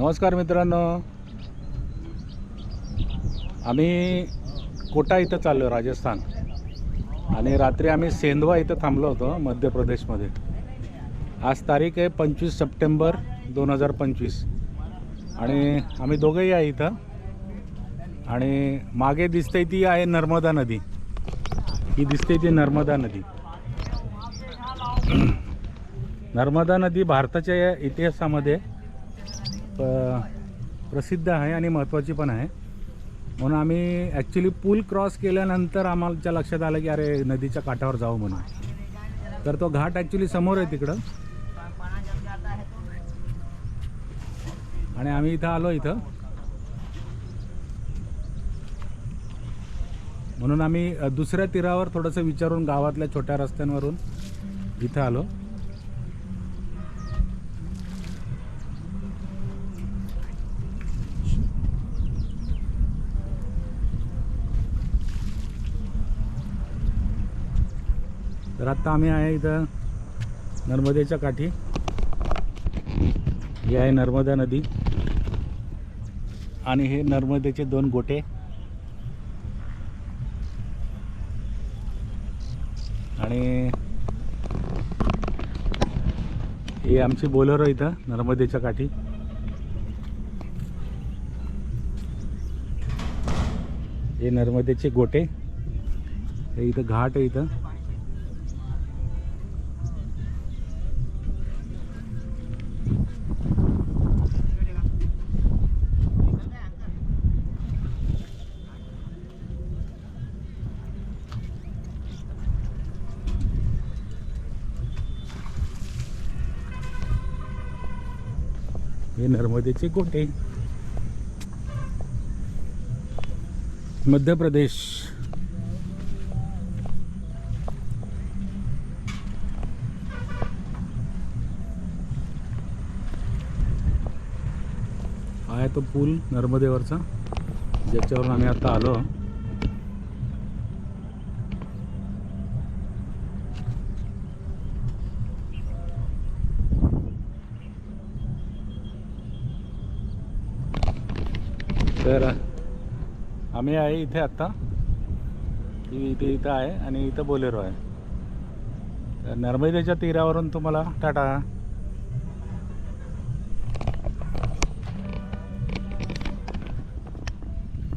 नमस्कार मित्रांनो, आम्ही कोटा इथं चाललो आहे राजस्थान आणि रात्री आम्ही सेंधवा इथं थांबलो होतो मध्य प्रदेशमध्ये। आज तारीख आहे 25 सप्टेंबर 2025 आणि आम्ही दोघेही आहे इथं आणि मागे दिसते ती आहे नर्मदा नदी। ही दिसते ती नर्मदा नदी। नर्मदा नदी भारताच्या इतिहासामध्ये प्रसिद्ध आहे आणि महत्त्वाची पण आहे। म्हणून आम्ही ॲक्च्युली पूल क्रॉस केल्यानंतर आम्हाला लक्षात आलं की अरे नदीच्या काठावर जाऊ म्हणून। तर तो घाट ॲक्च्युली समोर आहे तिकडं आणि आम्ही इथं आलो इथं, म्हणून आम्ही दुसऱ्या तीरावर थोडंसं विचारून गावातल्या छोट्या रस्त्यांवरून इथं आलो। तर आता आम्ही आहे इथं नर्मदेच्या काठी। ही आहे नर्मदा नदी आणि हे नर्मदेचे दोन गोटे आणि हे आमची बोलेरो इथं नर्मदेच्या काठी। हे नर्मदेचे गोटे, हे इथं घाट आहे इथं। हे नर्मदेचे गोटे, मध्य प्रदेश। हा आहे तो पूल नर्मदेवरचा ज्याच्यावरून आम्ही आता आलो। तर आम्ही आहे इथे आता, इथं आहे आणि इथं बोलेरो आहे। तर नर्मदेच्या तीरावरून तुम्हाला टाटा।